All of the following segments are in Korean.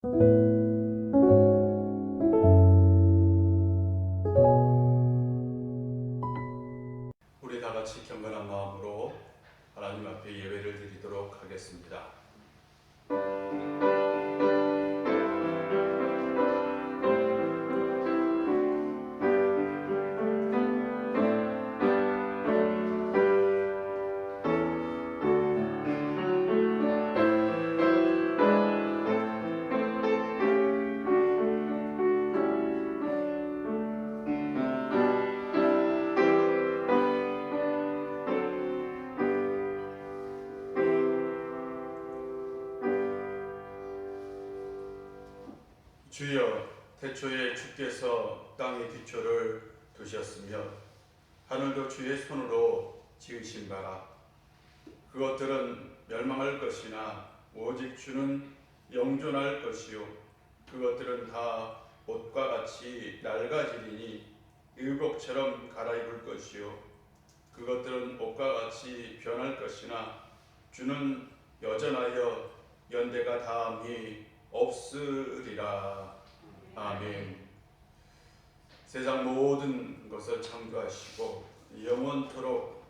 우리 다 같이 경건한 마음으로 하나님 앞에 예배를 드리도록 하겠습니다. 주여, 태초에 주께서 땅의 기초를 두셨으며 하늘도 주의 손으로 지으신 바라. 그것들은 멸망할 것이나 오직 주는 영존할 것이요 그것들은 다 옷과 같이 낡아지리니 의복처럼 갈아입을 것이요 그것들은 옷과 같이 변할 것이나 주는 여전하여 연대가 다함이 없으리라. 아멘. 세상 모든 것을 창조하시고 영원토록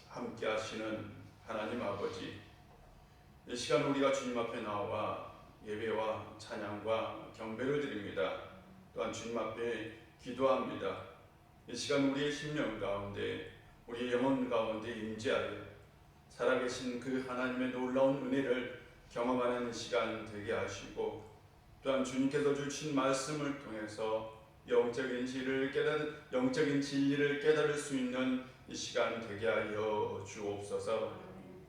함께 하시는 하나님 아버지, 이 시간 우리가 주님 앞에 나와 예배와 찬양과 경배를 드립니다. 또한 주님 앞에 기도합니다. 이 시간 우리의 심령 가운데, 우리의 영혼 가운데 임재하여 살아계신 그 하나님의 놀라운 은혜를 경험하는 시간 되게 하시고, 또한 주님께서 주신 말씀을 통해서 영적인 진리를 깨달을 수 있는 이 시간 되게 하여 주옵소서.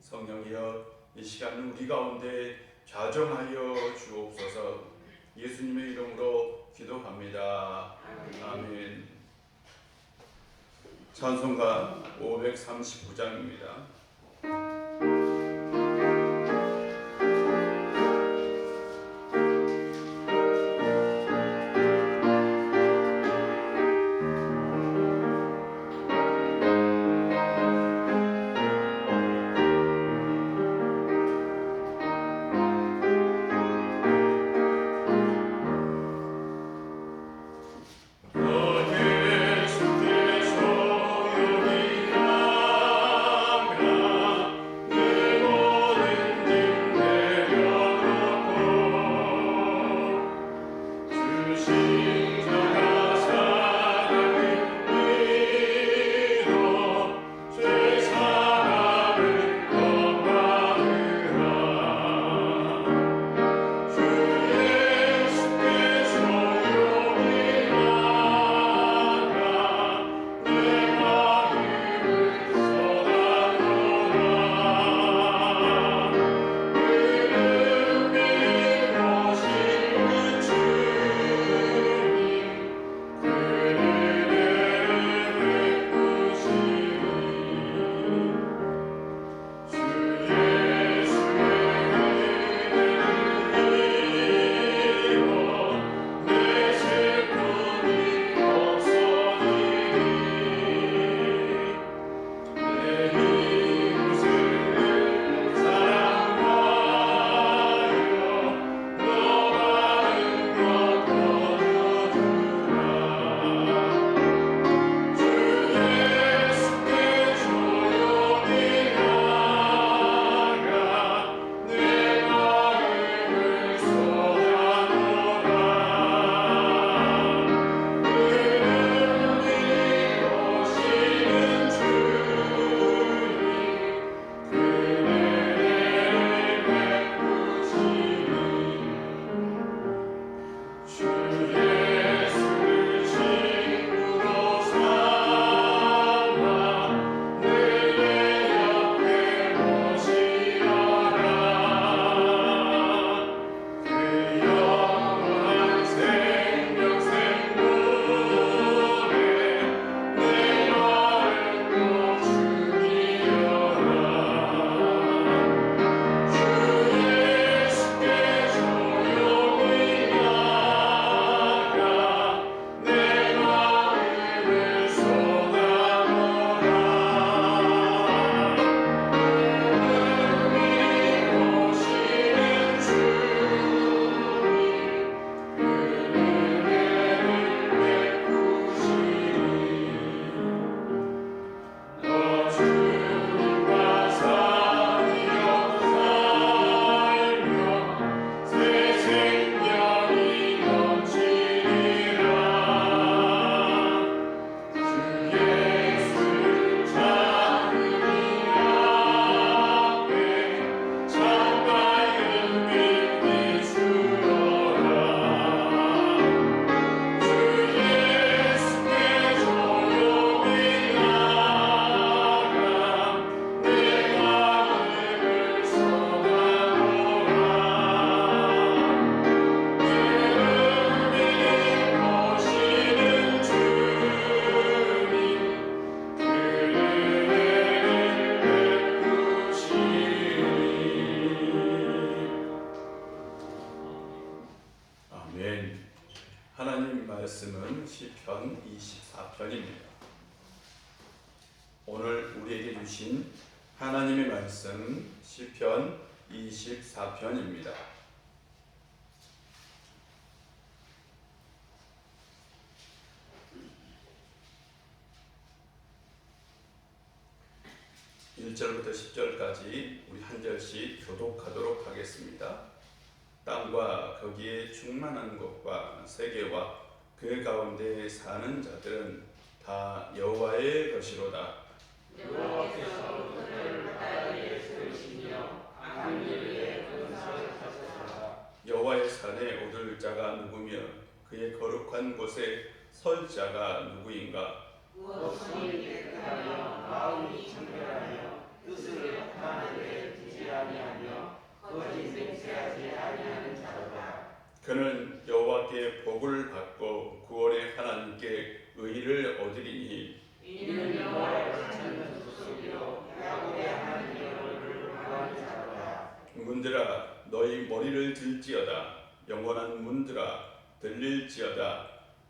성령이여, 이 시간 우리 가운데 좌정하여 주옵소서. 예수님의 이름으로 기도합니다. 아멘. 찬송가 539장입니다. 아멘. 하나님 말씀은 시편 24편입니다. 오늘 우리에게 주신 하나님의 말씀 시편 24편입니다. (1절부터) (10절까지) 우리 한 절씩 교독하도록 하겠습니다. 땅과 거기에 충만한 것과 세계와 그 가운데 사는 자들은 다 여호와의 것이로다. 여호와께서 그들을 바다에 세우시며 강물의 근사를 하셨다. 여호와의 산에 오를 자가 누구며 그의 거룩한 곳에 설 자가 누구인가? 무엇이 깨끗하며 마음이 청결하며 뜻을 합하되 두지 아니하며 거짓 맹세하지 아니하는 자로다. 그는 여호와께 복을 받고 구원의 하나님께 의를 얻으리니 이는 여호와를 찾는 소리로 야곱의 하나님의 얼굴을 구하는 자로다. 문들아 너희 머리를 들지어다. 영원한 문들아 들릴지어다.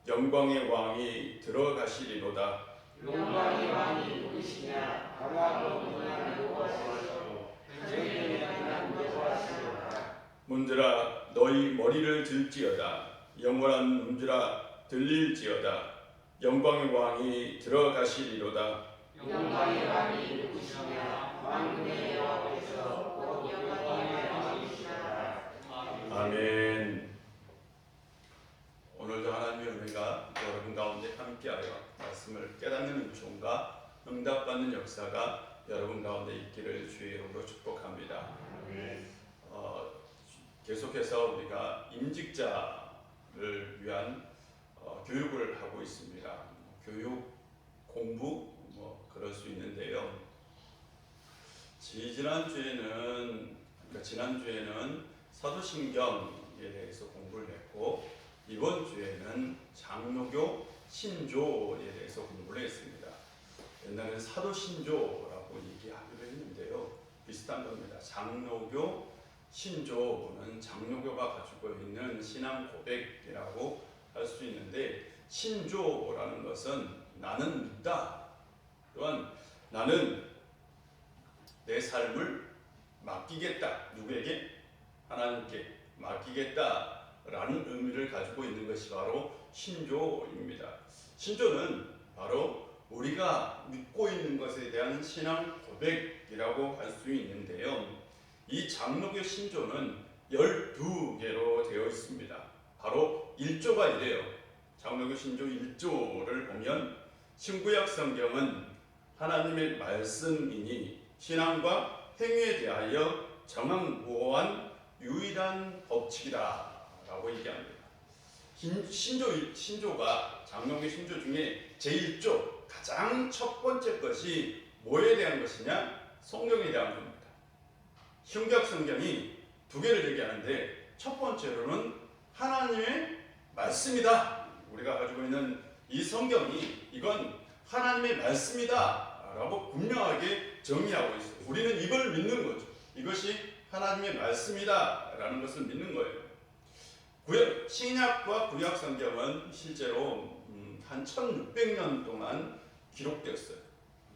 영광의 왕이 들어가시리로다. 영광의 왕이 누구시냐? 강하고 무능한 여호와시오. 전쟁에 능한 여호와시로다. 문들아 너희 머리를 들지어다. 영원한 문들아 들릴지어다. 영광의 왕이 들어가시리로다. 영광의 왕이 누구시냐? 왕궁의 여호와께서 곧 영광의 왕이시로다. 아멘. 오늘도 하나님의 은혜가 여러분 가운데 함께하여 말씀을 깨닫는 은총과 응답받는 역사가 여러분 가운데 있기를 주의 이름으로 축복합니다. 계속해서 우리가 임직자를 위한 교육을 하고 있습니다. 교육, 공부 그럴 수 있는데요. 지난주에는 사도신경에 대해서 공부를 했고 이번 주에는 장로교 신조에 대해서 공부를 했습니다. 옛날에는 사도신조라고 얘기하기로 했는데요. 비슷한 겁니다. 장로교 신조는 장로교가 가지고 있는 신앙 고백이라고 할 수 있는데 신조라는 것은 나는 믿다. 또한 나는 내 삶을 맡기겠다. 누구에게? 하나님께 맡기겠다라는 의미를 가지고 있는 것이 바로 신조입니다. 신조는 바로 우리가 믿고 있는 것에 대한 신앙 고백이라고 할 수 있는데요. 이 장로교 신조는 12개로 되어 있습니다. 바로 1조가 이래요. 장로교 신조 1조를 보면 신구약 성경은 하나님의 말씀이니 신앙과 행위에 대하여 정확무오한 유일한 법칙이다 라고 얘기합니다. 신조가 장로교 신조 중에 제1조 가장 첫 번째 것이 뭐에 대한 것이냐? 성경에 대한 겁니다. 신구약 성경이 두 개를 얘기하는데 첫 번째로는 하나님의 말씀이다. 우리가 가지고 있는 이 성경이 이건 하나님의 말씀이다 라고 분명하게 정의하고 있어요. 우리는 이걸 믿는 거죠. 이것이 하나님의 말씀이다 라는 것을 믿는 거예요. 신약과 구약 성경은 실제로 한 1600년 동안 기록되었어요.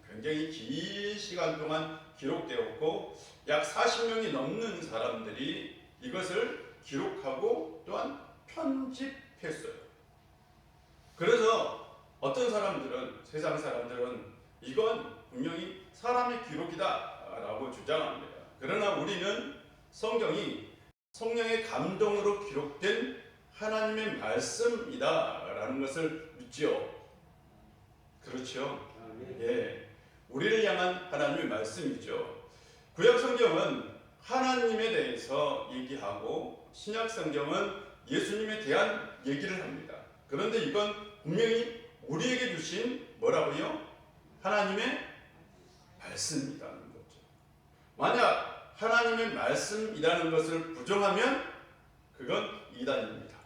굉장히 긴 시간 동안 기록되었고 약 40명이 넘는 사람들이 이것을 기록하고 또한 편집했어요. 그래서 어떤 사람들은, 세상 사람들은 이건 분명히 사람의 기록이다 라고 주장합니다. 그러나 우리는 성경이 성령의 감동으로 기록된 하나님의 말씀이다 라는 것을 믿죠. 그렇죠? 예, 우리를 향한 하나님의 말씀이죠. 구약 성경은 하나님에 대해서 얘기하고 신약 성경은 예수님에 대한 얘기를 합니다. 그런데 이건 분명히 우리에게 주신 뭐라고요? 하나님의 말씀이라는 거죠. 만약 하나님의 말씀이라는 것을 부정하면 그건 이단입니다.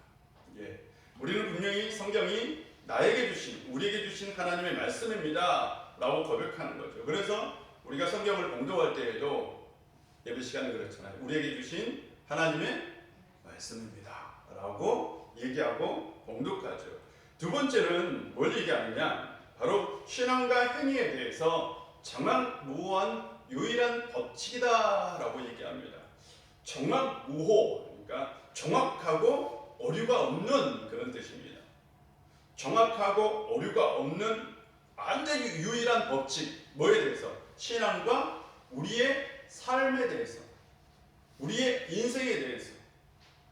예. 우리는 분명히 성경이 나에게 주신, 우리에게 주신 하나님의 말씀입니다 라고 고백하는 거죠. 그래서 우리가 성경을 봉독할 때에도 예배 시간에 그렇잖아요. 우리에게 주신 하나님의 말씀입니다 라고 얘기하고 봉독하죠. 두 번째는 뭘 얘기하느냐? 바로 신앙과 행위에 대해서 정확무호한 유일한 법칙이다라고 얘기합니다. 정확무호, 그러니까 정확하고 오류가 없는 그런 뜻입니다. 정확하고 오류가 없는 완전히 유일한 법칙, 뭐에 대해서? 신앙과 우리의 삶에 대해서, 우리의 인생에 대해서,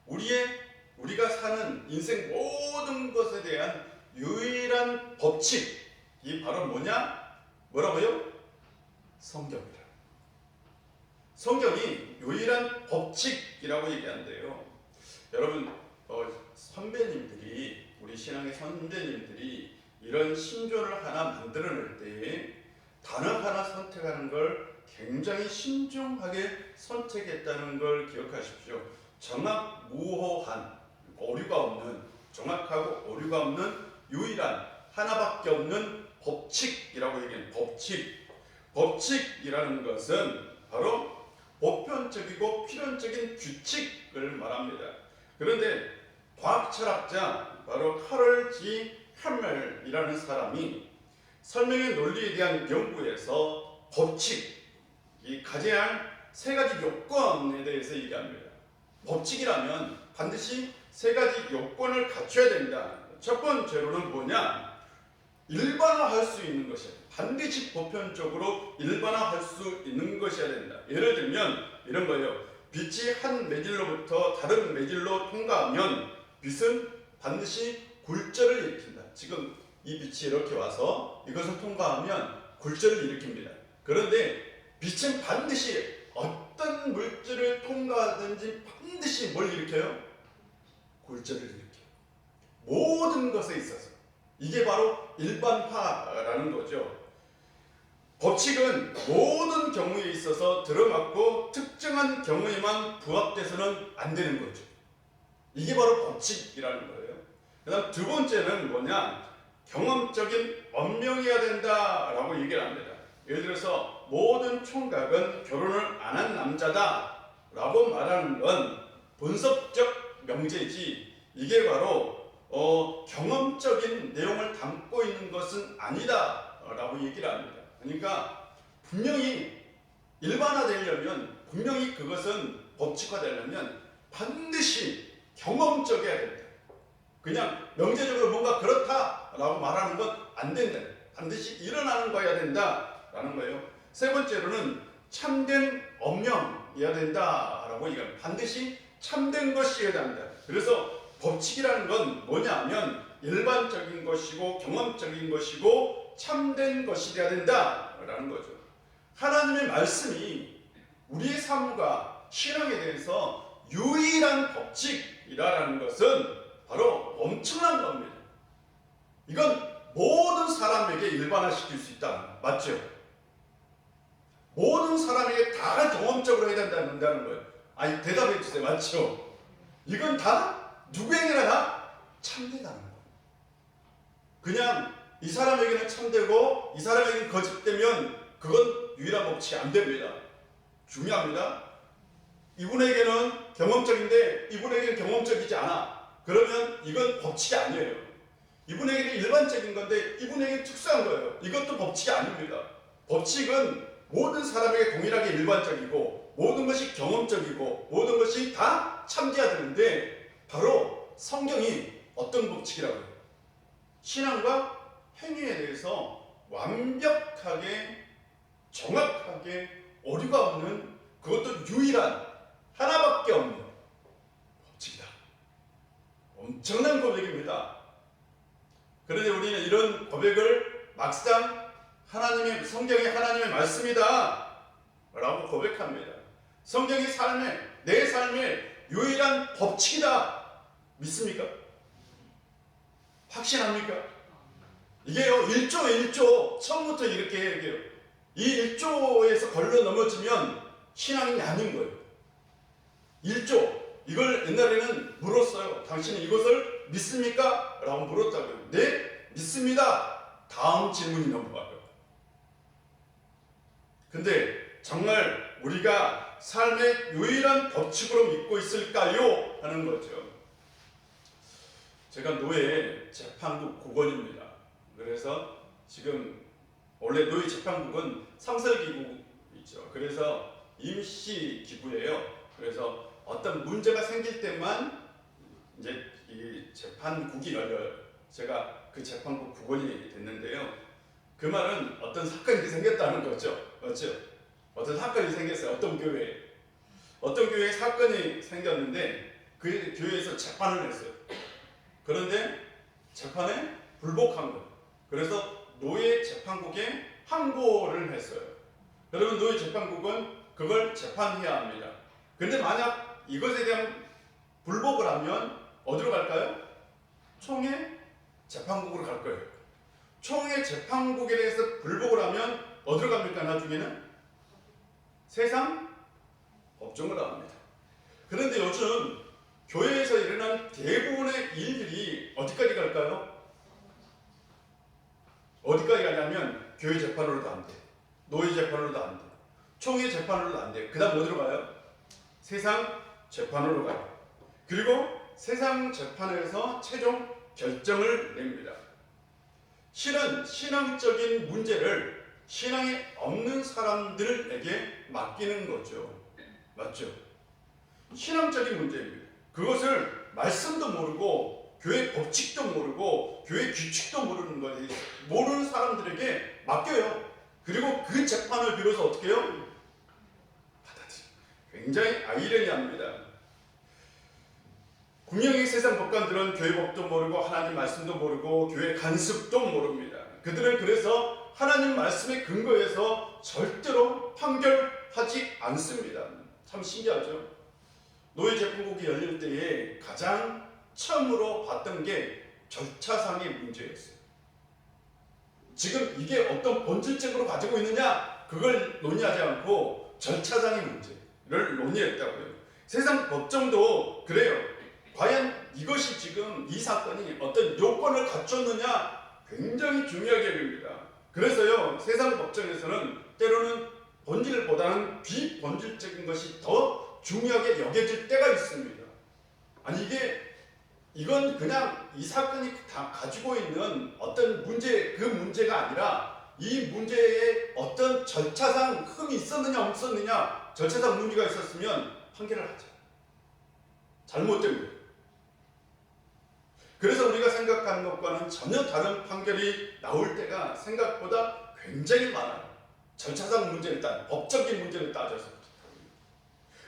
우리가 사는 인생 모든 것에 대한 유일한 법칙이 바로 뭐냐? 뭐라고요? 성경이다. 성경이 유일한 법칙이라고 얘기한대요. 여러분, 선배님들이, 우리 신앙의 선배님들이 이런 신조를 하나 만들어낼 때 단어 하나 선택하는 걸 굉장히 신중하게 선택했다는 걸 기억하십시오. 정확무호한, 오류가 없는, 정확하고 오류가 없는 유일한 하나밖에 없는 법칙이라고 얘기해요. 법칙이라는 것은 바로 보편적이고 필연적인 규칙을 말합니다. 그런데 과학철학자 바로 카럴 G 해멜이라는 사람이 설명의 논리에 대한 연구에서 법칙이 가져야 할 세 가지 요건에 대해서 얘기합니다. 법칙이라면 반드시 세 가지 요건을 갖춰야 된다. 첫 번째로는 뭐냐? 일반화할 수 있는 것이야. 반드시 보편적으로 일반화할 수 있는 것이어야 된다. 예를 들면 이런 거예요. 빛이 한 매질로부터 다른 매질로 통과하면 빛은 반드시 굴절을 일으킨다. 지금 이 빛이 이렇게 와서 이것을 통과하면 굴절을 일으킵니다. 그런데 빛은 반드시 어떤 물질을 통과하든지 반드시 뭘 일으켜요? 굴절을 일으켜요. 모든 것에 있어서. 이게 바로 일반화라는 거죠. 법칙은 모든 경우에 있어서 들어맞고 특정한 경우에만 부합돼서는 안 되는 거죠. 이게 바로 법칙이라는 거예요. 그 다음 두 번째는 뭐냐? 경험적인 원명이어야 된다라고 얘기를 합니다. 예를 들어서 모든 총각은 결혼을 안 한 남자다 라고 말하는 건 분석적 명제이지, 이게 바로 경험적인 내용을 담고 있는 것은 아니다 라고 얘기를 합니다. 그러니까 분명히 일반화되려면, 분명히 그것은 법칙화되려면 반드시 경험적이어야 된다. 그냥 명제적으로 뭔가 그렇다라고 말하는 건 안 된다. 반드시 일어나는 거여야 된다라는 거예요. 세 번째로는 참된 엄명이어야 된다라고 얘기합니다. 반드시 참된 것이어야 된다. 그래서 법칙이라는 건 뭐냐면 일반적인 것이고 경험적인 것이고 참된 것이 되어야 된다라는 거죠. 하나님의 말씀이 우리의 삶과 신앙에 대해서 유일한 법칙이라는 것은 바로 엄청난 겁니다. 이건 모든 사람에게 일반화시킬 수 있다. 맞죠? 모든 사람에게 다 경험적으로 해야 된다는 거예요. 아니, 대답해 주세요. 맞죠? 이건 다 누구에게나 다 참되다는 거예요. 그냥 이 사람에게는 참되고 이 사람에게는 거짓되면 그건 유일한 법칙이 안 됩니다. 중요합니다. 이분에게는 경험적인데 이분에게는 경험적이지 않아. 그러면 이건 법칙이 아니에요. 이분에게는 일반적인 건데 이분에게는 특수한 거예요. 이것도 법칙이 아닙니다. 법칙은 모든 사람에게 동일하게 일반적이고 모든 것이 경험적이고 모든 것이 다 참돼야 되는데 바로 성경이 어떤 법칙이라고 해요? 신앙과 행위에 대해서 완벽하게 정확하게 오류가 없는, 그것도 유일한 하나밖에 없는 법칙이다. 엄청난 고백입니다. 그런데 우리는 이런 고백을 막상 하나님의, 성경이 하나님의 말씀이다 라고 고백합니다. 성경이 내 삶의 유일한 법칙이다. 믿습니까? 확신합니까? 이게요, 1조 처음부터 이렇게 얘기해요. 이 1조에서 걸러 넘어지면 신앙이 아닌 거예요. 1조, 이걸 옛날에는 물었어요. 당신은 이것을 믿습니까? 라고 물었다고요. 네, 믿습니다. 다음 질문이 넘어가요. 근데 정말 우리가 삶의 유일한 법칙으로 믿고 있을까요? 하는 거죠. 제가 노예 재판국 국원입니다. 그래서 지금 원래 노예 재판국은 상설기구이죠. 그래서 임시 기구예요. 그래서 어떤 문제가 생길 때만 이제 이 재판국이 열려요. 제가 그 재판국 국원이 됐는데요. 그 말은 어떤 사건이 생겼다는 거죠. 맞죠? 어떤 사건이 생겼어요. 어떤 교회에 사건이 생겼는데 그 교회에서 재판을 했어요. 그런데 재판에 불복한 거예요. 그래서 노예 재판국에 항고를 했어요. 그러면 노예 재판국은 그걸 재판해야 합니다. 근데 만약 이것에 대한 불복을 하면 어디로 갈까요? 총회 재판국으로 갈 거예요. 총회 재판국에 대해서 불복을 하면 어디로 갑니까? 나중에는 세상 법정으로 갑니다. 그런데 요즘 교회에서 일어나는 대부분의 일들이 어디까지 갈까요? 어디까지 가냐면 교회 재판으로도 안 돼. 노예 재판으로도 안 돼. 총회 재판으로도 안 돼. 그 다음 어디로 가요? 세상 재판으로 가요. 그리고 세상 재판에서 최종 결정을 냅니다. 실은 신앙적인 문제를 신앙이 없는 사람들에게 맡기는 거죠. 맞죠? 신앙적인 문제입니다. 그것을 말씀도 모르고 교회 법칙도 모르고 교회 규칙도 모르는 거예요. 모르는 사람들에게 맡겨요. 그리고 그 재판을 비로소 어떻게 해요? 받아들여요. 굉장히 아이러니합니다. 분명히 세상 법관들은 교회 법도 모르고 하나님 말씀도 모르고 교회 간섭도 모릅니다. 그들은 그래서 하나님 말씀의 근거에서 절대로 판결하지 않습니다. 참 신기하죠? 노예 재판국이 열릴 때에 가장 처음으로 봤던 게 절차상의 문제였어요. 지금 이게 어떤 본질적으로 가지고 있느냐 그걸 논의하지 않고 절차상의 문제를 논의했다고요. 세상 법정도 그래요. 과연 이것이 지금 이 사건이 어떤 요건을 갖췄느냐 굉장히 중요하게 여깁니다. 그래서요 세상 법정에서는 때로는 본질보다는 비본질적인 것이 더 중요하게 여겨질 때가 있습니다. 아니 이건 그냥 이 사건이 다 가지고 있는 어떤 문제, 그 문제가 아니라 이 문제에 어떤 절차상 흠이 있었느냐 없었느냐, 절차상 문제가 있었으면 판결을 하자. 잘못된 거예요. 그래서 우리가 생각하는 것과는 전혀 다른 판결이 나올 때가 생각보다 굉장히 많아요. 절차상 문제를 법적인 문제를 따져서.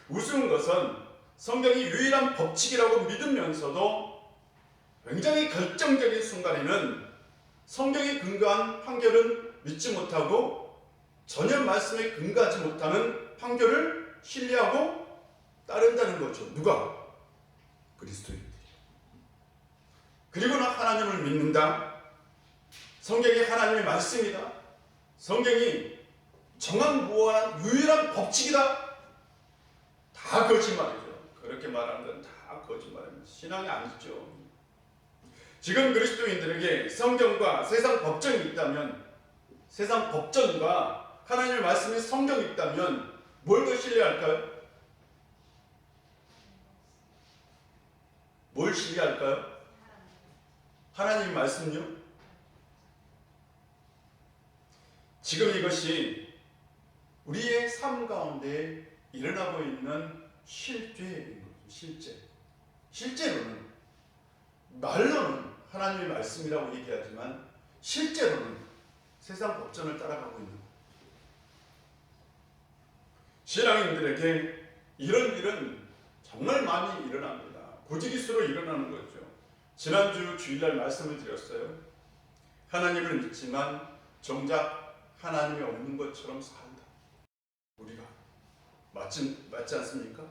우스운 것은 성경이 유일한 법칙이라고 믿으면서도 굉장히 결정적인 순간에는 성경에 근거한 판결은 믿지 못하고 전혀 말씀에 근거하지 못하는 판결을 신뢰하고 따른다는 거죠. 누가? 그리스도인들이. 그리고 나 하나님을 믿는다. 성경이 하나님의 말씀이다. 성경이 정한 무한한 유일한 법칙이다. 다 거짓말이죠. 그렇게 말하는 건 다 거짓말입니다. 신앙이 아니죠. 지금 그리스도인들에게 성경과 세상 법정이 있다면, 세상 법전과 하나님의 말씀이 성경이 있다면 뭘 더 신뢰할까요? 뭘 신뢰할까요? 하나님의 말씀요? 지금 이것이 우리의 삶 가운데 일어나고 있는 실죄인 거죠. 실제로는 말로는 하나님의 말씀이라고 얘기하지만 실제로는 세상 법전을 따라가고 있는 거예요. 신앙인들에게 이런 일은 정말 많이 일어납니다. 부지기수로 일어나는 거죠. 지난주 주일날 말씀을 드렸어요. 하나님을 믿지만 정작 하나님이 없는 것처럼 산다. 우리가 맞지 않습니까?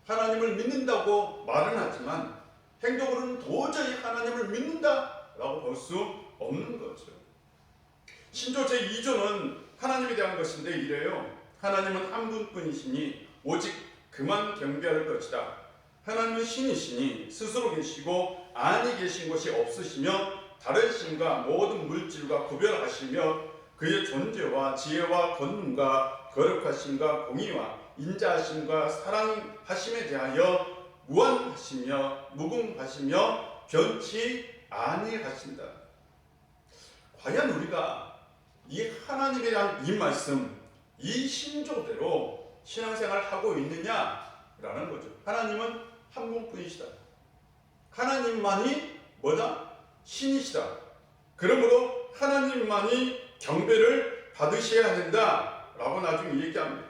하나님을 믿는다고 말은 하지만 행동으로는 도저히 하나님을 믿는다라고 볼 수 없는 거죠. 신조 제2조는 하나님에 대한 것인데 이래요. 하나님은 한 분뿐이시니 오직 그만 경배할 것이다. 하나님은 신이시니 스스로 계시고 아니 계신 것이 없으시며 다른 신과 모든 물질과 구별하시며 그의 존재와 지혜와 권능과 거룩하심과 공의와 인자하심과 사랑하심에 대하여 무한하시며 무궁하시며 변치 아니하신다. 과연 우리가 이 하나님에 대한 이 말씀, 이 신조대로 신앙생활을 하고 있느냐라는 거죠. 하나님은 한 분뿐이시다. 하나님만이 뭐다? 신이시다. 그러므로 하나님만이 경배를 받으셔야 된다라고 나중에 얘기합니다.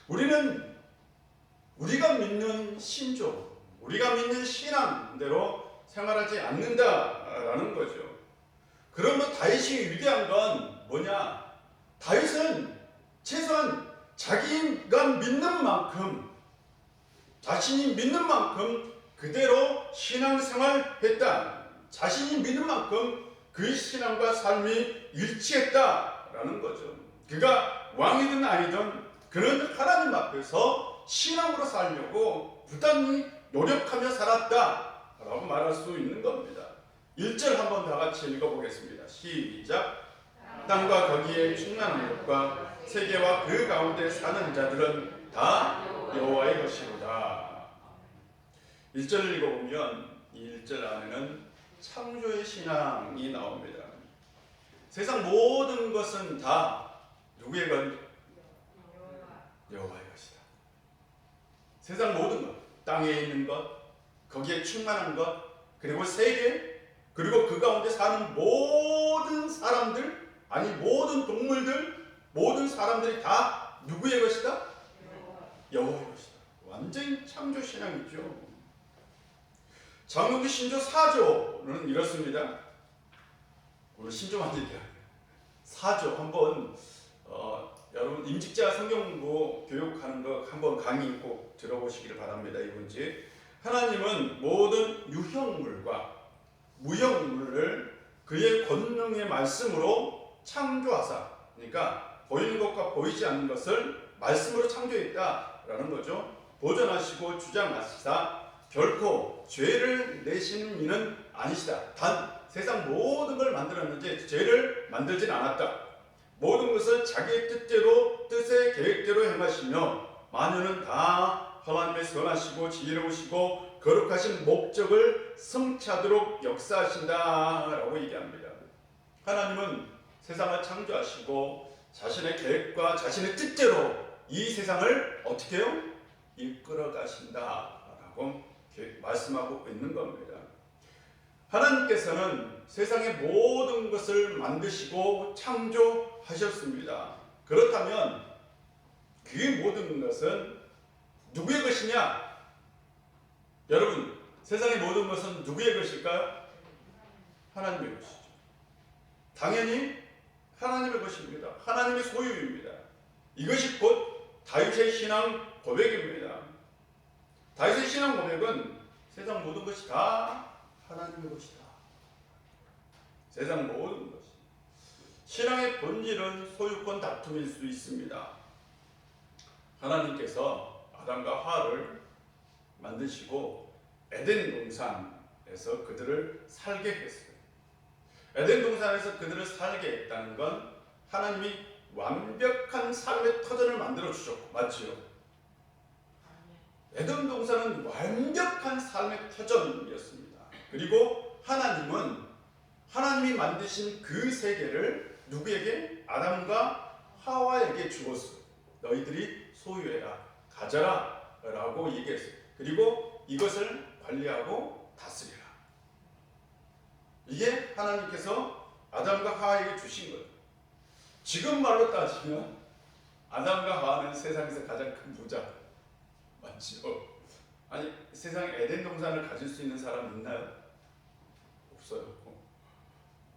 우리는 우리가 믿는 신조, 우리가 믿는 신앙대로 생활하지 않는다라는 거죠. 그러면 다윗이 위대한 건 뭐냐? 다윗은 최소한 자기가 믿는 만큼, 자신이 믿는 만큼 그대로 신앙생활했다. 자신이 믿는 만큼 그 신앙과 삶이 일치했다라는 거죠. 그가 왕이든 아니든 그는 하나님 앞에서 신앙으로 살려고 부단히 노력하며 살았다라고 말할 수 있는 겁니다. 1절 한번 다 같이 읽어보겠습니다. 시작. 땅과 거기에 충만한 것과 세계와 그 가운데 사는 자들은 다 여호와의 것이로다. 1절을 읽어보면 이 1절 안에는 창조의 신앙이 나옵니다. 세상 모든 것은 다 누구의 것? 여호와의 것이다. 세상 모든 것, 땅에 있는 것, 거기에 충만한 것, 그리고 세계, 그리고 그 가운데 사는 모든 사람들, 아니 모든 동물들, 모든 사람들이 다 누구의 것이다? 여호와의 것이다. 완전히 창조 신앙이죠. 장로기 신조 4조는 이렇습니다. 오늘 신조만 얘기해요. 4조 한번 여러분 임직자 성경공부 교육하는 거 한번 강의 꼭 들어보시기를 바랍니다. 이번 주에 하나님은 모든 유형물과 무형물을 그의 권능의 말씀으로 창조하사, 그러니까 보이는 것과 보이지 않는 것을 말씀으로 창조했다라는 거죠. 보존하시고 주장하시사 결코 죄를 내시는 이는 아니시다. 단 세상 모든 걸 만들었는데 죄를 만들진 않았다. 모든 것을 자기의 뜻의 계획대로 행하시며 만유는 다 하나님의 선하시고 지혜로우시고 거룩하신 목적을 성취하도록 역사하신다라고 얘기합니다. 하나님은 세상을 창조하시고 자신의 계획과 자신의 뜻대로 이 세상을 어떻게 해요? 이끌어 가신다라고 말씀하고 있는 겁니다. 하나님께서는 세상의 모든 것을 만드시고 창조하셨습니다. 그렇다면 그 모든 것은 누구의 것이냐? 여러분, 세상의 모든 것은 누구의 것일까요? 하나님의 것이죠. 당연히 하나님의 것입니다. 하나님의 소유입니다. 이것이 곧 다윗의 신앙 고백입니다. 다윗의 신앙 고백은 세상 모든 것이 다 하나님의 것이다. 세상 모든 것이. 신앙의 본질은 소유권 다툼일 수 있습니다. 하나님께서 아담과 하와를 만드시고 에덴 동산에서 그들을 살게 했어요. 에덴 동산에서 그들을 살게 했다는 건 하나님이 완벽한 삶의 터전을 만들어 주셨고, 맞지요? 에덴 동산은 완벽한 삶의 터전이었습니다. 그리고 하나님은 하나님이 만드신 그 세계를 누구에게? 아담과 하와에게 주었어요. 너희들이 소유해라, 가져라 라고 얘기했어요. 그리고 이것을 관리하고 다스리라. 이게 하나님께서 아담과 하와에게 주신 거예요. 지금 말로 따지면 아담과 하와는 세상에서 가장 큰 부자, 맞죠? 아니, 세상에 에덴 동산을 가질 수 있는 사람 있나요? 없어요.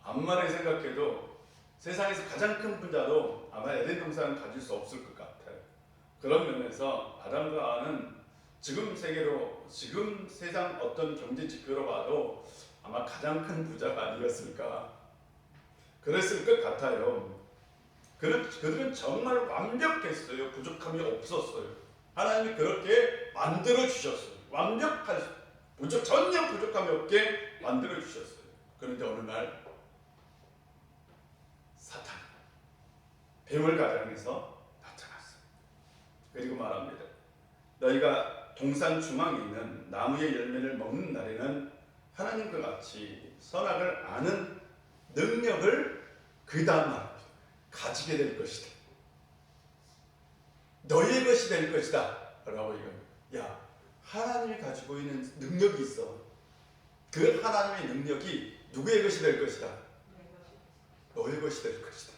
암만에 생각해도 세상에서 가장 큰 부자도 아마 에덴 동산을 가질 수 없을 것 같아요. 그런 면에서 아담과 하와는 지금 세계로, 지금 세상 어떤 경제 지표로 봐도 아마 가장 큰 부자가 아니었을까, 그랬을 것 같아요. 그들은 정말 완벽했어요. 부족함이 없었어요. 하나님이 그렇게 만들어 주셨어요. 전혀 부족함이 없게 만들어 주셨어요. 그런데 어느 날 사탄, 뱀을 가장해서 나타났어요. 그리고 말합니다. 너희가 동산 중앙에 있는 나무의 열매를 먹는 날에는 하나님과 같이 선악을 아는 능력을 그 다음 말 가지게 될 것이다. 너희의 것이 될 것이다 라고 얘기합니다. 야, 하나님이 가지고 있는 능력이 있어. 그 하나님의 능력이 누구의 것이 될 것이다? 너의 것이 될 것이다.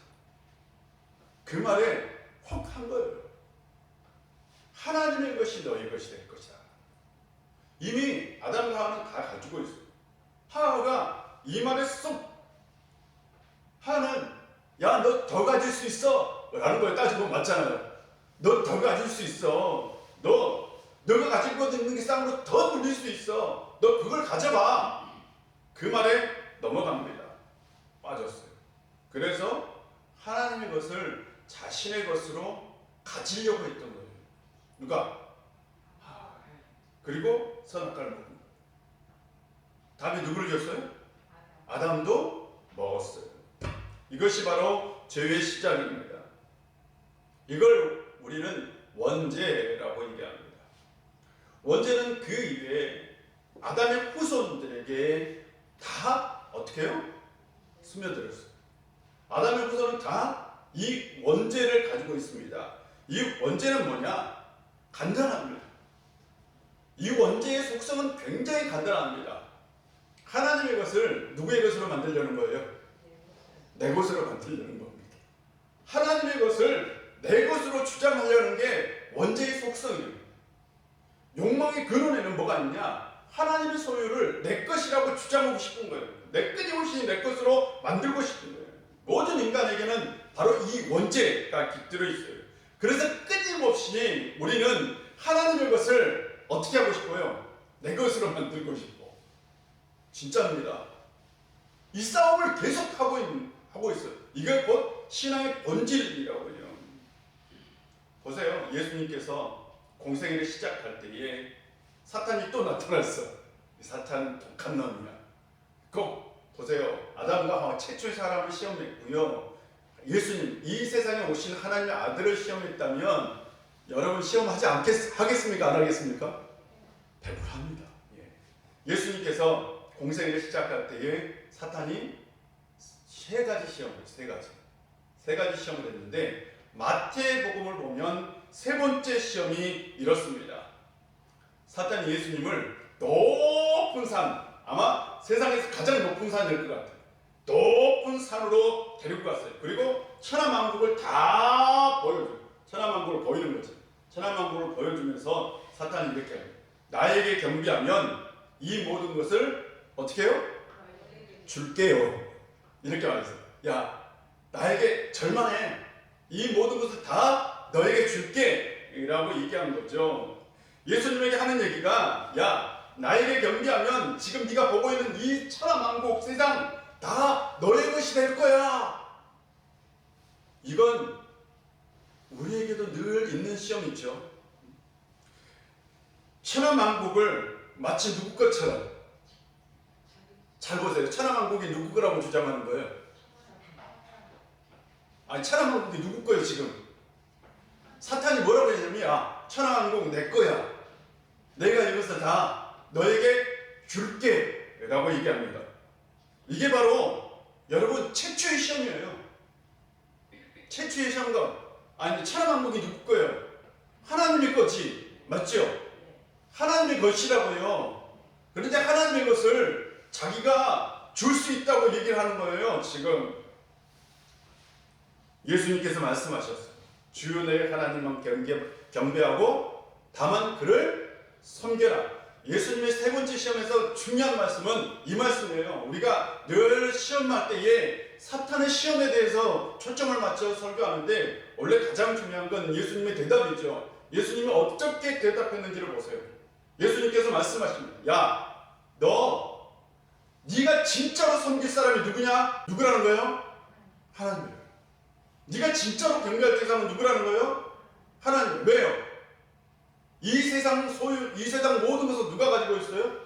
그 말에 혹 한 거예요. 하나님의 것이 너의 것이 될 것이다. 이미 아담과 하와는 다 가지고 있어요. 하와가 이 말에 쏙, 하와는 야, 너 더 가질 수 있어 라는 걸 따지고 맞잖아요. 너 더 가질 수 있어. 너가 가지고 있는 게 쌍으로 더 돌릴 수 있어. 너 그걸 가져봐. 그 말에 넘어갑니다. 빠졌어요. 그래서 하나님의 것을 자신의 것으로 가지려고 했던 거예요. 누가? 그리고 선악과를 먹은 거예요. 답이 누구를 줬어요? 아담도 먹었어요. 이것이 바로 죄의 시작입니다. 이걸 우리는 원죄라고 얘기합니다. 원죄는 그 이외에 아담의 후손들에게 다 어떻게 해요? 스며들었어요. 아담의 후손은 다 이 원죄를 가지고 있습니다. 이 원죄는 뭐냐? 간단합니다. 이 원죄의 속성은 굉장히 간단합니다. 하나님의 것을 누구의 것으로 만들려는 거예요? 내 것으로 만들려는 겁니다. 하나님의 것을 내 것으로 주장하려는 게 원죄의 속성이에요. 욕망의 근원에는 뭐가 있냐? 하나님의 소유를 내 것이라고 주장하고 싶은 거예요. 내 끊임없이 내 것으로 만들고 싶은 거예요. 모든 인간에게는 바로 이 원죄가 깃들어 있어요. 그래서 끊임없이 우리는 하나님의 것을 어떻게 하고 싶어요? 내 것으로 만들고 싶어. 진짜입니다. 이 싸움을 계속 하고 있어요. 이게 곧 신앙의 본질이라고 해요. 보세요. 예수님께서 공생애를 시작할 때에 사탄이 또 나타났어. 사탄은 독한 놈이야. 꼭 보세요. 아담과 하와 최초의 사람을 시험했고요. 예수님, 이 세상에 오신 하나님의 아들을 시험했다면 여러분 시험하지 하겠습니까? 안 하겠습니까? 100% 합니다. 예수님께서 공생애를 시작할 때에 사탄이 세 가지 시험을 했어요. 세 가지 시험을 했는데 마태복음을 보면 세 번째 시험이 이렇습니다. 사탄이 예수님을 높은 산, 아마 세상에서 가장 높은 산일 것 같아요. 높은 산으로 데리고 갔어요. 그리고 천하만국을 다 보여줘요. 천하만국을 보이는 거죠. 천하만국을 보여주면서 사탄이 이렇게 해요. 나에게 겸비하면 이 모든 것을 어떻게 해요? 줄게요. 이렇게 말했어요. 야, 나에게 절망해. 이 모든 것을 다 너에게 줄게 라고 얘기한 거죠. 예수님에게 하는 얘기가 야, 나에게 겸비하면 지금 네가 보고 있는 이 천하만국 세상 다 너의 것이 될 거야. 이건 우리에게도 늘 있는 시험이죠. 천하만국을 마치 누구 것처럼, 잘 보세요. 천하만국이 누구 거라고 주장하는 거예요? 아니, 천하만국이 누구 거예요 지금? 사탄이 뭐라고 했냐면 야, 천하만국 내 거야. 내가 이것을 다 너에게 줄게 라고 얘기합니다. 이게 바로 여러분 최초의 시험이에요. 최초의 시험과 아니, 천하만국이 누구 거예요? 하나님의 거지. 맞죠? 하나님의 것이라고요. 그런데 하나님의 것을 자기가 줄 수 있다고 얘기를 하는 거예요. 지금 예수님께서 말씀하셨어요. 주여 내 하나님만 경배하고 다만 그를 섬겨라. 예수님의 세 번째 시험에서 중요한 말씀은 이 말씀이에요. 우리가 늘 시험할 때에 사탄의 시험에 대해서 초점을 맞춰 설교하는데 원래 가장 중요한 건 예수님의 대답이죠. 예수님이 어떻게 대답했는지를 보세요. 예수님께서 말씀하십니다. 야, 네가 진짜로 섬길 사람이 누구냐? 누구라는 거예요? 하나님이에요. 네가 진짜로 경배할 대상은 누구라는 거예요? 하나님. 왜요? 이 세상 소유, 이 세상 모든 것을 누가 가지고 있어요?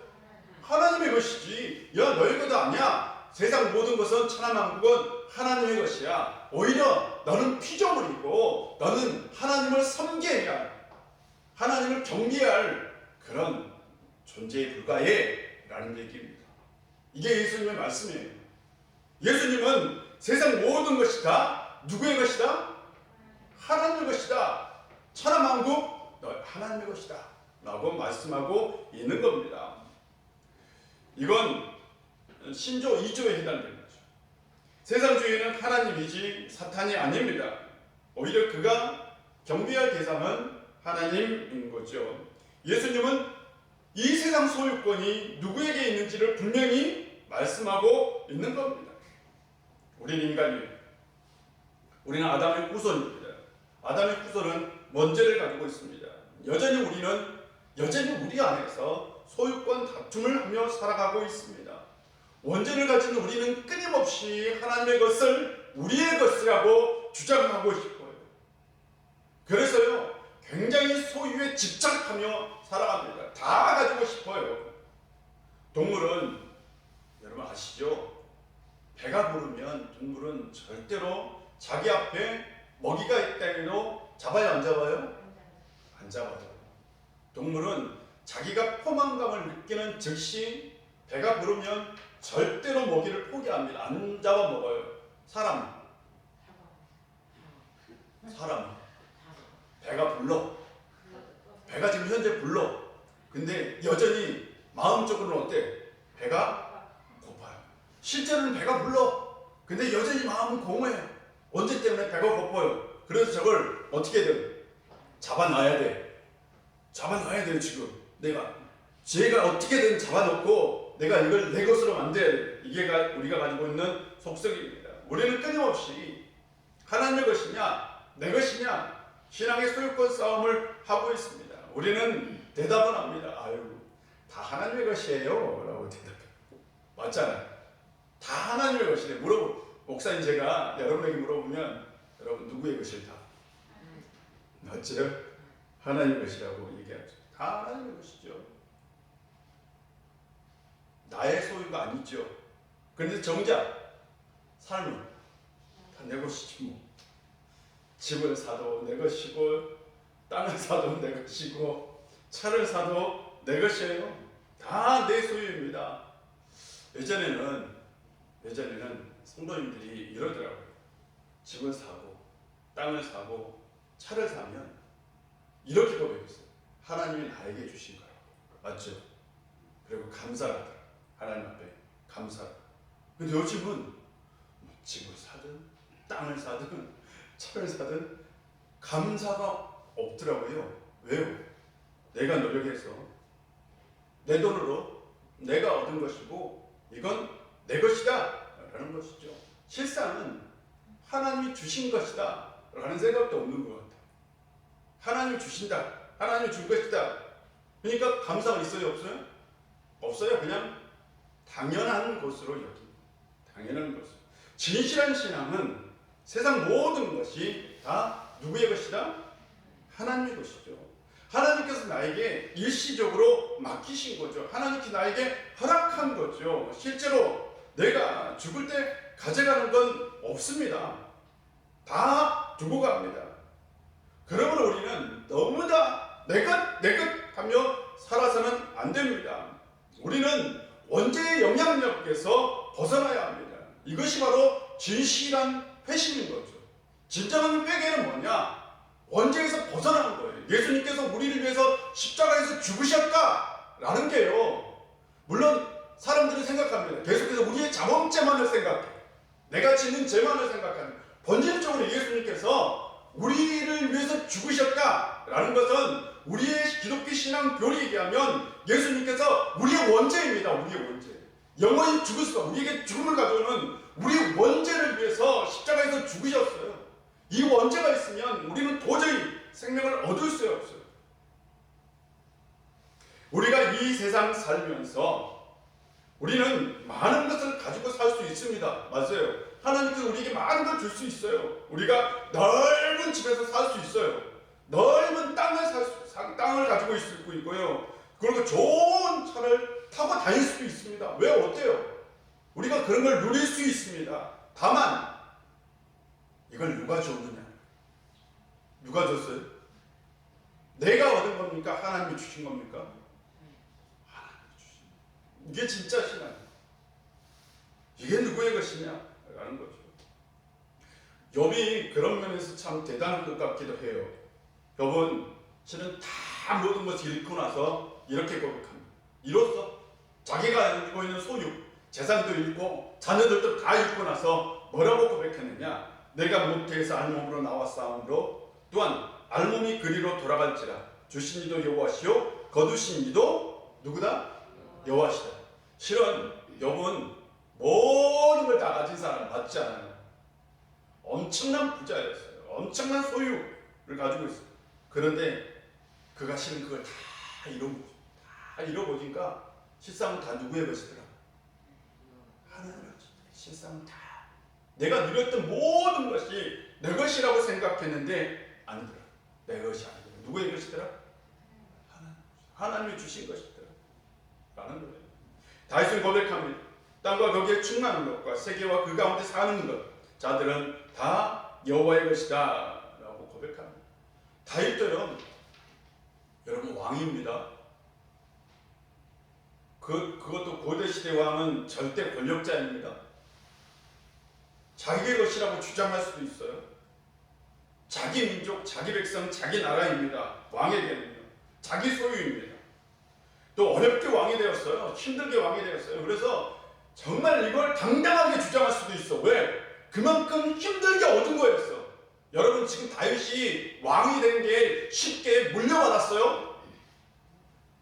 하나님의 것이지. 야, 너희 것 아니야. 세상 모든 것은 천하만국은 하나님의 것이야. 오히려 너는 피조물이고 너는 하나님을 섬겨야 할, 하나님을 경배해야 할 그런 존재에 불과해 라는 얘기입니다. 이게 예수님의 말씀이에요. 예수님은 세상 모든 것이 다 누구의 것이다? 하나님의 것이다. 천하만국 너 하나님의 것이다 라고 말씀하고 있는 겁니다. 이건 신조 2조에 해당되는 거죠. 세상 주인은 하나님이지 사탄이 아닙니다. 오히려 그가 경배할 대상은 하나님인 거죠. 예수님은 이 세상 소유권이 누구에게 있는지를 분명히 말씀하고 있는 겁니다. 우리는 인간이에요. 우리는 아담의 후손입니다. 아담의 후손은 원죄를 가지고 있습니다. 여전히 우리 안에서 소유권 다툼을 하며 살아가고 있습니다. 원죄를 가진 우리는 끊임없이 하나님의 것을 우리의 것이라고 주장하고 싶어요. 그래서요, 굉장히 소유에 집착하며 살아갑니다. 다 가지고 싶어요. 동물은 여러분 아시죠? 배가 부르면 동물은 절대로 자기 앞에 먹이가 있다 해도 잡아요, 안 잡아요? 안 잡아요. 동물은 자기가 포만감을 느끼는 즉시 배가 부르면 절대로 먹이를 포기합니다. 안 잡아 먹어요. 사람 배가 불러. 배가 지금 현재 불러. 근데 여전히 마음적으로는 어때? 배가 고파요. 실제로는 배가 불러. 근데 여전히 마음은 공허해요. 언제 때문에 배가 고파요. 그래서 저걸 어떻게 돼요? 잡아놔야 돼. 잡아놔야 돼요. 지금 제가 어떻게든 잡아놓고 내가 이걸 내 것으로 만들어야 돼. 이게 우리가 가지고 있는 속성입니다. 우리는 끊임없이 하나님의 것이냐 내 것이냐 신앙의 소유권 싸움을 하고 있습니다. 우리는 대답은 합니다. 아유, 다 하나님의 것이에요 라고 대답해요. 맞잖아요. 다 하나님의 것이래. 목사님 제가 여러분에게 물어보면 여러분 누구의 것일까? 맞죠? 하나님의 것이라고 얘기하죠. 다 하나님의 것이죠. 나의 소유가 아니죠. 그런데 정작 삶은 다 내 것이지 뭐. 집을 사도 내 것이고 땅을 사도 내 것이고 차를 사도 내 것이에요. 다 내 소유입니다. 예전에는 성도님들이 이러더라고요. 집을 사고 땅을 사고 차를 사면 이렇게 고백했어요. 하나님이 나에게 주신 거라고. 맞죠? 그리고 감사하더라. 하나님 앞에 감사하다. 근데 요즘은 집을 사든 땅을 사든 차를 사든 감사가 없더라고요. 왜요? 내가 노력해서 내 돈으로 내가 얻은 것이고 이건 내 것이다 라는 것이죠. 실상은 하나님이 주신 것이다 라는 생각도 없는 것 같아요. 하나님이 주신다. 하나님이 준 것이다. 그러니까 감사가 있어요? 없어요? 없어요. 그냥 당연한 것으로 여깁니다. 당연한 것으로. 진실한 신앙은 세상 모든 것이 다 누구의 것이다? 하나님의 것이죠. 하나님께서 나에게 일시적으로 맡기신 거죠. 하나님께 나에게 허락한 거죠. 실제로 내가 죽을 때 가져가는 건 없습니다. 다 두고 갑니다. 그러므로 우리는 너무 다 내 것 하며 살아서는 안 됩니다. 우리는 원죄의 영향력에서 벗어나야 합니다. 이것이 바로 진실한 회심인 거죠. 진정한 회개는 뭐냐? 원죄에서 벗어나는 거예요. 예수님께서 우리를 위해서 십자가에서 죽으셨다라는 게요. 물론 사람들이 생각합니다. 계속해서 우리의 자범죄만을 생각해. 내가 짓는 죄만을 생각하는. 본질적으로 예수님께서 우리를 위해서 죽으셨다라는 것은 우리의 기독교 신앙 교리에 의하면 예수님께서 우리의 원죄입니다. 우리의 원죄. 영원히 죽을 수가 우리에게 죽음을 가져오는 우리의 원죄를 위해서 십자가에서 죽으셨어요. 이 원죄가 있으면 우리는 도저히 생명을 얻을 수 없어요. 우리가 이 세상 살면서 우리는 많은 것을 가지고 살 수 있습니다. 맞아요. 하나님께서 우리에게 많은 걸 줄 수 있어요. 우리가 넓은 집에서 살 수 있어요. 넓은 땅을 가지고 있을 수 있고요. 그리고 좋은 차를 타고 다닐 수도 있습니다. 왜 어때요? 우리가 그런 걸 누릴 수 있습니다. 다만 이걸 누가 줬느냐? 누가 줬어요? 내가 얻은 겁니까? 하나님이 주신 겁니까? 하나님이 주신 겁니다. 이게 진짜 신앙이에요. 이게 누구의 것이냐? 라는 거죠. 욥이 그런 면에서 참 대단한 것 같기도 해요. 욥은 실은 다 모든 것을 잃고 나서 이렇게 고백합니다. 이로써 자기가 가지고 있는 소유, 재산도 잃고 자녀들도 다 잃고 나서 뭐라고 고백했느냐? 내가 모태에서 알몸으로 나왔사오므로 또한 알몸이 그리로 돌아갈지라 주신 이도 여호와시요 거두신 이도 누구다? 여호와시다. 실은 욥은 모든 걸 다 가진 사람 맞지 않아요. 엄청난 부자였어요. 엄청난 소유를 가지고 있어요. 그런데 그가 실은 그걸 다 잃어보니까 실상은 다 누구의 것이더라? 하나님의 것이더라. 실상은 다 내가 누렸던 모든 것이 내 것이라고 생각했는데 아니더라. 내 것이 아니더라. 누구의 것이더라? 하나님이 주신 것이더라. 라는 거예요. 다윗은 고백합니다. 땅과 거기에 충만한 것과 세계와 그 가운데 사는 것 자들은 다 여호와의 것이다 라고 고백합니다. 다윗들은 여러분 왕입니다. 그것도 고대시대 왕은 절대 권력자입니다. 자기의 것이라고 주장할 수도 있어요. 자기 민족, 자기 백성, 자기 나라입니다. 왕에게는요. 자기 소유입니다. 또 어렵게 왕이 되었어요. 힘들게 왕이 되었어요. 그래서 정말 이걸 당당하게 주장할 수도 있어. 왜? 그만큼 힘들게 얻은 거였어. 여러분 지금 다윗이 왕이 된 게 쉽게 물려받았어요?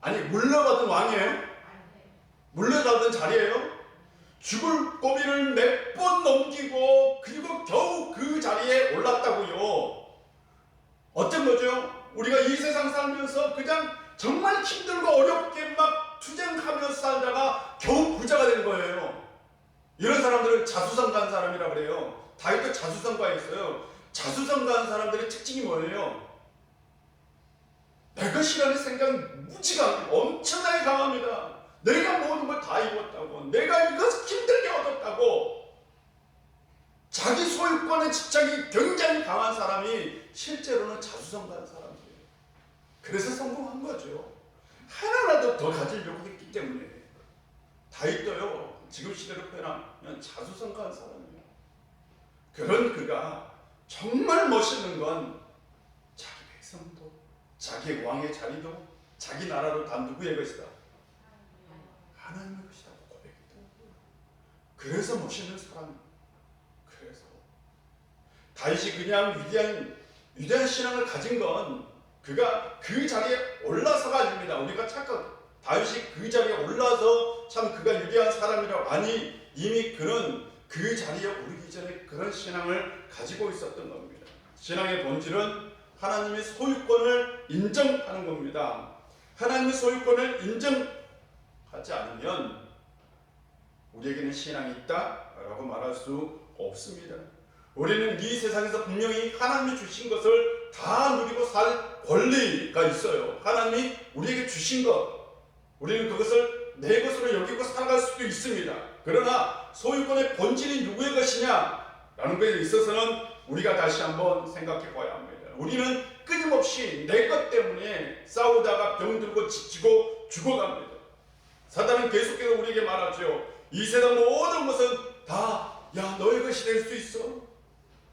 아니 물려받은 왕이에요? 물려받은 자리예요? 죽을 고비를 몇 번 넘기고 그리고 겨우 그 자리에 올랐다고요. 어떤 거죠? 우리가 이 세상 살면서 그냥 정말 힘들고 어렵게 막 투쟁하며 살다가 겨우 부자가 된 거예요. 이런 사람들은 자수성가한 사람이라 그래요. 다윗도 자수성가했어요. 자수성가한 사람들의 특징이 뭐예요? 내 것이라는 생각이 무지가 엄청나게 강합니다. 내가 모든 걸 다 입었다고, 내가 이것을 힘들게 얻었다고, 자기 소유권에 집착이 굉장히 강한 사람이 실제로는 자수성가한 사람이에요. 그래서 성공한 거죠. 하나라도 더 가지려고 했기 때문에. 다윗도요, 지금 시대로 표현하면 자수성가한 사람이에요. 그런 그가 정말 멋있는 건 자기 백성도, 자기 왕의 자리도, 자기 나라도 다 누구의 것이다? 하나님의 것이라고 고백했다. 그래서 멋있는 사람이에요. 그래서 다윗이 그냥 위대한 신앙을 가진 건 그가 그 자리에 올라서가 아닙니다. 우리가 다윗이 그 자리에 올라서 참 그가 위대한 사람이라고 아니 이미 그는 그 자리에 오르기 전에 그런 신앙을 가지고 있었던 겁니다. 신앙의 본질은 하나님의 소유권을 인정하는 겁니다. 하나님의 소유권을 인정하지 않으면 우리에게는 신앙이 있다라고 말할 수 없습니다. 우리는 이 세상에서 분명히 하나님이 주신 것을 다 누리고 살 권리가 있어요. 하나님이 우리에게 주신 것, 우리는 그것을 내 것으로 여기고 살아갈 수도 있습니다. 그러나 소유권의 본질이 누구의 것이냐라는 것에 있어서는 우리가 다시 한번 생각해 봐야 합니다. 우리는 끊임없이 내 것 때문에 싸우다가 병들고 지치고 죽어갑니다. 사단은 계속해서 우리에게 말하죠. 이 세상 모든 것은 다 너의 것이 될 수 있어.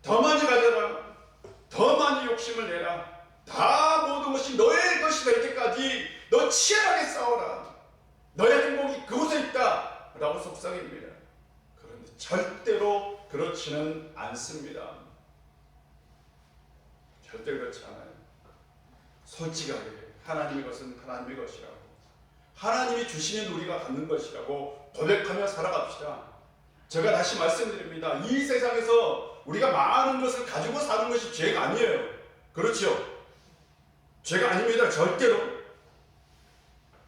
더 많이 가져라. 더 많이 욕심을 내라. 다 모든 것이 너의 것이 될 때까지 너 치열하게 싸워라. 너의 행복이 그곳에 있다 라고 속삭입니다. 그런데 절대로 그렇지는 않습니다. 절대 그렇지 않아요. 솔직하게 하나님의 것은 하나님의 것이라고, 하나님이 주시면 우리가 갖는 것이라고 고백하며 살아갑시다. 제가 다시 말씀드립니다. 이 세상에서 우리가 많은 것을 가지고 사는 것이 죄가 아니에요. 그렇죠? 죄가 아닙니다. 절대로.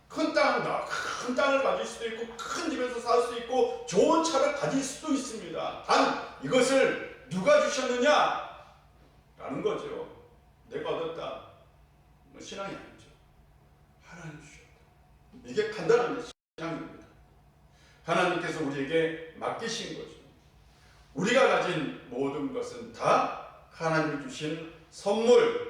큰 땅을 가질 수도 있고 큰 집에서 살 수 있고 좋은 차를 가질 수도 있습니다. 단 이것을 누가 주셨느냐 라는 거죠. 내가 얻었다. 신앙이 아니죠. 하나님 주셨다. 이게 간단한 신앙입니다. 하나님께서 우리에게 맡기신 거죠. 우리가 가진 모든 것은 다 하나님이 주신 선물이라는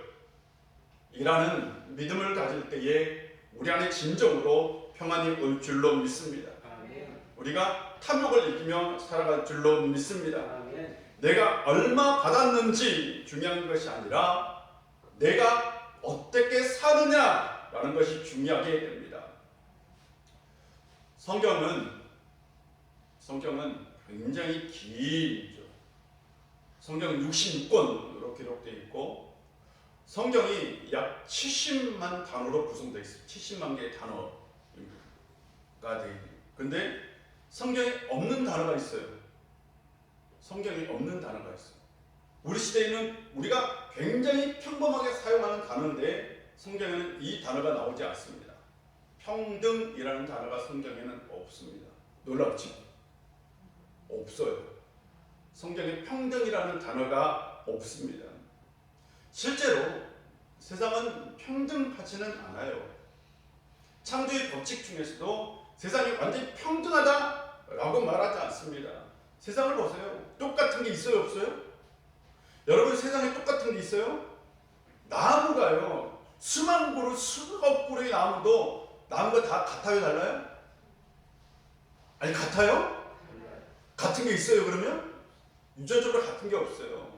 믿음을 가질 때에 우리 안에 진정으로 평안이 올 줄로 믿습니다. 우리가 탐욕을 이기며 살아갈 줄로 믿습니다. 아멘. 내가 얼마 받았는지 중요한 것이 아니라 내가 어떻게 사느냐라는 것이 중요하게 됩니다. 성경은 굉장히 긴죠. 성경은 66권으로 기록되어 있고 성경이 약 70만 단어로 구성되어 있어요. 70만 개의 단어가 되어 있어요. 근데 성경에 없는 단어가 있어요. 성경에 없는 단어가 있어요. 우리 시대에는 우리가 굉장히 평범하게 사용하는 단어인데 성경에는 이 단어가 나오지 않습니다. 평등이라는 단어가 성경에는 없습니다. 놀랍지? 없어요. 성경에 평등이라는 단어가 없습니다. 실제로 세상은 평등하지는 않아요. 창조의 법칙 중에서도 세상이 완전히 평등하다라고 말하지 않습니다. 세상을 보세요. 똑같은 게 있어요, 없어요? 여러분 세상에 똑같은 게 있어요? 나무가요. 수만 그루, 수억 그루의 나무도 나무가 다 같아요, 달라요? 아니 같아요? 같은 게 있어요, 그러면? 유전적으로 같은 게 없어요.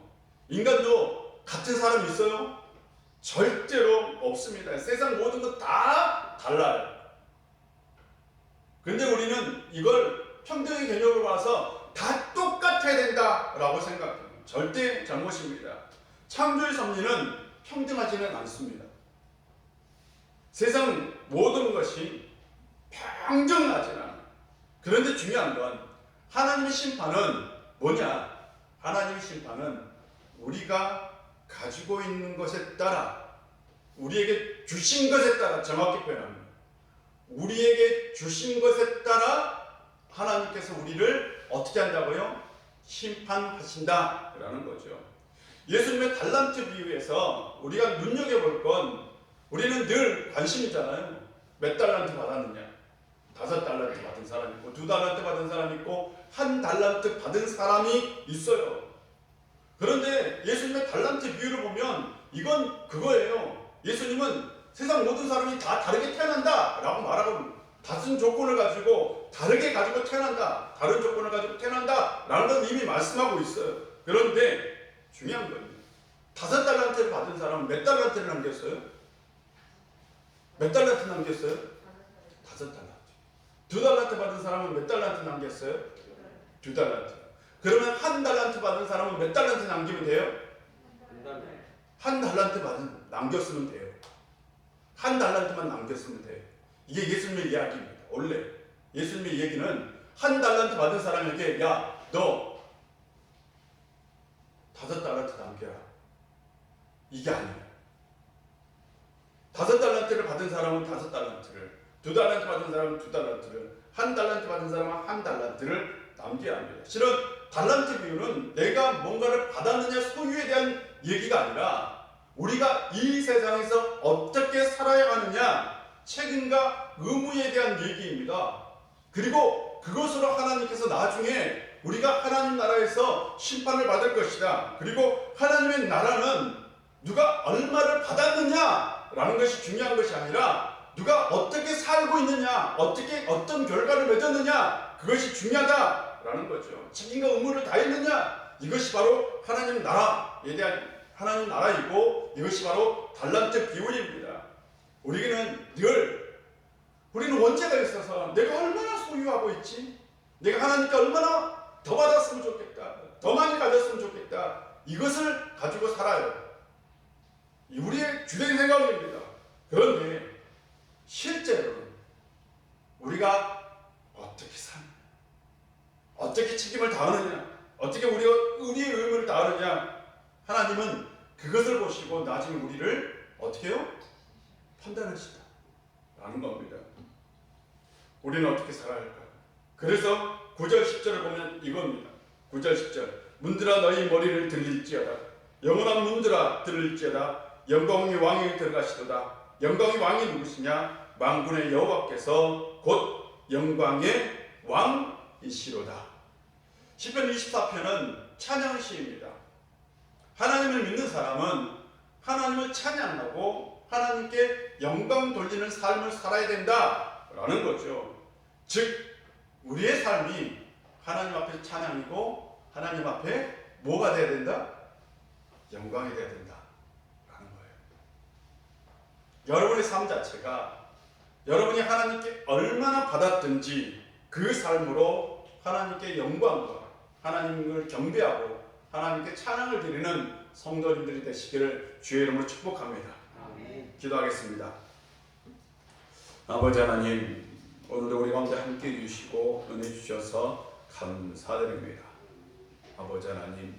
인간도 같은 사람이 있어요? 절대로 없습니다. 세상 모든 것 다 달라요. 근데 우리는 이걸 평등의 개념으로 봐서 다 똑같아야 된다라고 생각해요. 절대 잘못입니다. 창조의 섭리는 평등하지는 않습니다. 세상 모든 것이 평등하지는 않아요. 그런데 중요한 건 하나님의 심판은 뭐냐? 하나님의 심판은 우리가 가지고 있는 것에 따라 우리에게 주신 것에 따라 정확히 표현합니다. 우리에게 주신 것에 따라 하나님께서 우리를 어떻게 한다고요? 심판하신다라는 거죠. 예수님의 달란트 비유에서 우리가 눈여겨볼 건 우리는 늘 관심이잖아요. 몇 달란트 받았느냐? 5달란트 받은 사람 있고 2달란트 받은 사람 있고 1달란트 받은 사람이 있어요. 그런데 예수님의 달란트 비유를 보면 이건 그거예요. 예수님은 세상 모든 사람이 다 다르게 태어난다 라고 말하고 다른 조건을 가지고 다르게 가지고 태어난다, 다른 조건을 가지고 태어난다 라는 건 이미 말씀하고 있어요. 그런데 중요한 거예요. 5달란트를 받은 사람은 몇 달란트를 남겼어요? 몇 달란트 남겼어요? 5달란트. 2달란트 받은 사람은 몇 달란트 남겼어요? 2달란트. 그러면 1달란트 받은 사람은 몇 달란트 남기면 돼요? 1달란트 남겼으면 돼요. 1달란트만 남겼으면 돼요. 이게 예수님의 이야기입니다. 원래 예수님의 얘기는 1달란트 받은 사람에게 야, 너 5달란트 남겨라. 이게 아니에요. 5달란트를 받은 사람은 5달란트를, 2달란트 받은 사람은 2달란트를, 1달란트 받은 사람은 1달란트를 남겨야 합니다. 실은 달란트 비유는 내가 뭔가를 받았느냐 소유에 대한 얘기가 아니라 우리가 이 세상에서 어떻게 살아야 하느냐 책임과 의무에 대한 얘기입니다. 그리고 그것으로 하나님께서 나중에 우리가 하나님 나라에서 심판을 받을 것이다. 그리고 하나님의 나라는 누가 얼마를 받았느냐라는 것이 중요한 것이 아니라 누가 어떻게 살고 있느냐, 어떤 결과를 맺었느냐 그것이 중요하다라는 거죠. 책임과 의무를 다했느냐 이것이 바로 하나님 나라에 대한 하나님 나라이고 이것이 바로 달란트 비율입니다. 우리는 원죄가 있어서 내가 얼마나 소유하고 있지? 내가 하나님께 얼마나 더 받았으면 좋겠다. 더 많이 가졌으면 좋겠다. 이것을 가지고 살아요. 우리의 주된 생각입니다. 그런데 실제로는 우리가 어떻게 사느냐, 어떻게 책임을 다하느냐, 어떻게 우리의 의무를 다하느냐 하나님은 그것을 보시고 나중에 우리를 어떻게 해요? 판단하시다 라는 겁니다. 우리는 어떻게 살아야 할까요? 그래서 9절 10절을 보면 이겁니다. 9절 10절 문들아 너희 머리를 들릴지어다. 영원한 문들아 들릴지어다. 영광의 왕이 들어가시도다. 영광의 왕이 누구시냐? 만군의 여호와께서 곧 영광의 왕이시로다. 시편 24편은 찬양시입니다. 하나님을 믿는 사람은 하나님을 찬양하고 하나님께 영광 돌리는 삶을 살아야 된다라는 거죠. 즉 우리의 삶이 하나님 앞에 찬양이고 하나님 앞에 뭐가 돼야 된다? 영광이 돼야 된다 라는 거예요. 여러분의 삶 자체가 여러분이 하나님께 얼마나 받았든지 그 삶으로 하나님께 영광과 하나님을 경배하고 하나님께 찬양을 드리는 성도님들이 되시기를 주의 이름으로 축복합니다. 아멘. 기도하겠습니다. 아버지 하나님, 오늘도 우리 가운데 함께 해주시고 은혜 주셔서 감사드립니다. 아버지 하나님,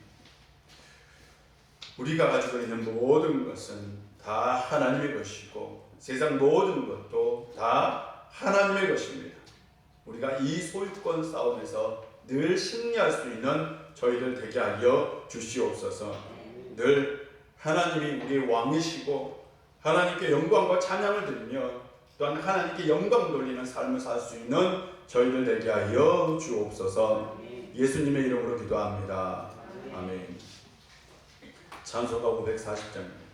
우리가 가지고 있는 모든 것은 다 하나님의 것이고 세상 모든 것도 다 하나님의 것입니다. 우리가 이 소유권 싸움에서 늘 승리할 수 있는 저희들 되게 하여 주시옵소서. 늘 하나님이 우리의 왕이시고 하나님께 영광과 찬양을 드리며 또한 하나님께 영광 돌리는 삶을 살 수 있는 저희들 되게 하여 주옵소서. 예수님의 이름으로 기도합니다. 아멘. 찬송가 540장입니다.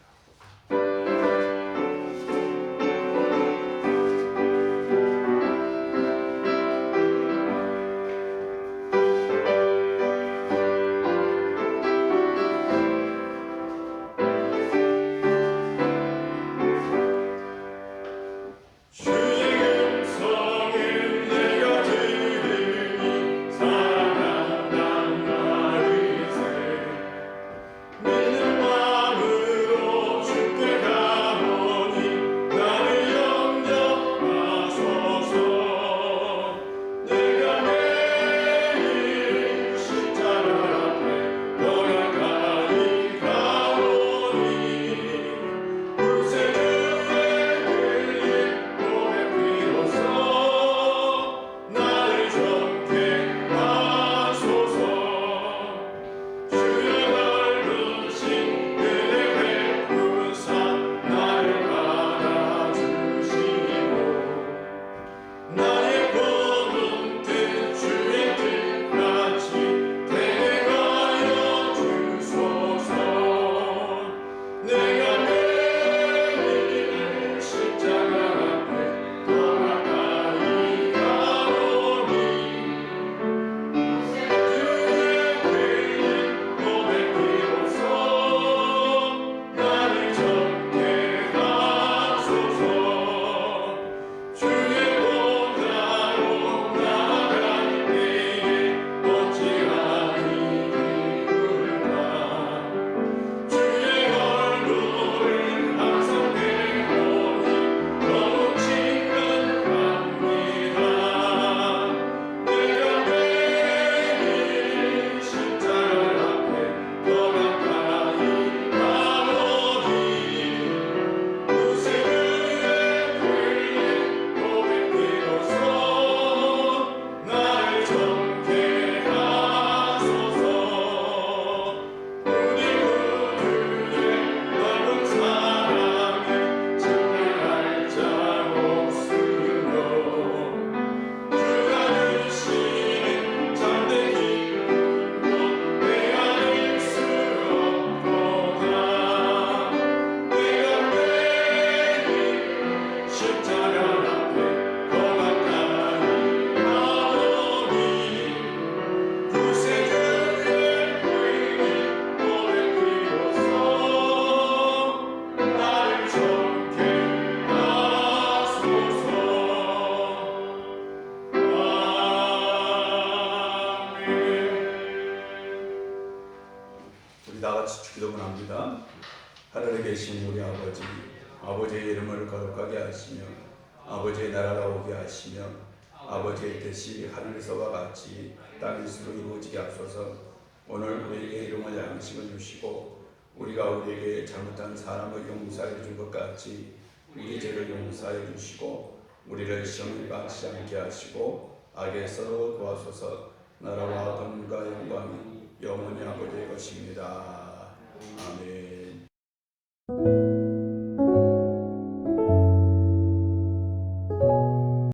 기도문합니다. 하늘에 계신 우리 아버지, 아버지의 이름을 거룩하게 하시며 아버지의 나라가 오게 하시며 아버지의 뜻이 하늘에서와 같이 땅에서도 이루어지게 하소서. 오늘 우리에게 일용할 양식을 주시고 우리가 우리에게 잘못한 사람을 용서해 준 것 같이 우리 죄를 용서해 주시고 우리를 시험에 빠지지 않게 하시고 악에서 도와소서. 나라와 권능과 영광이 영원히 아버지의 것입니다. 아멘.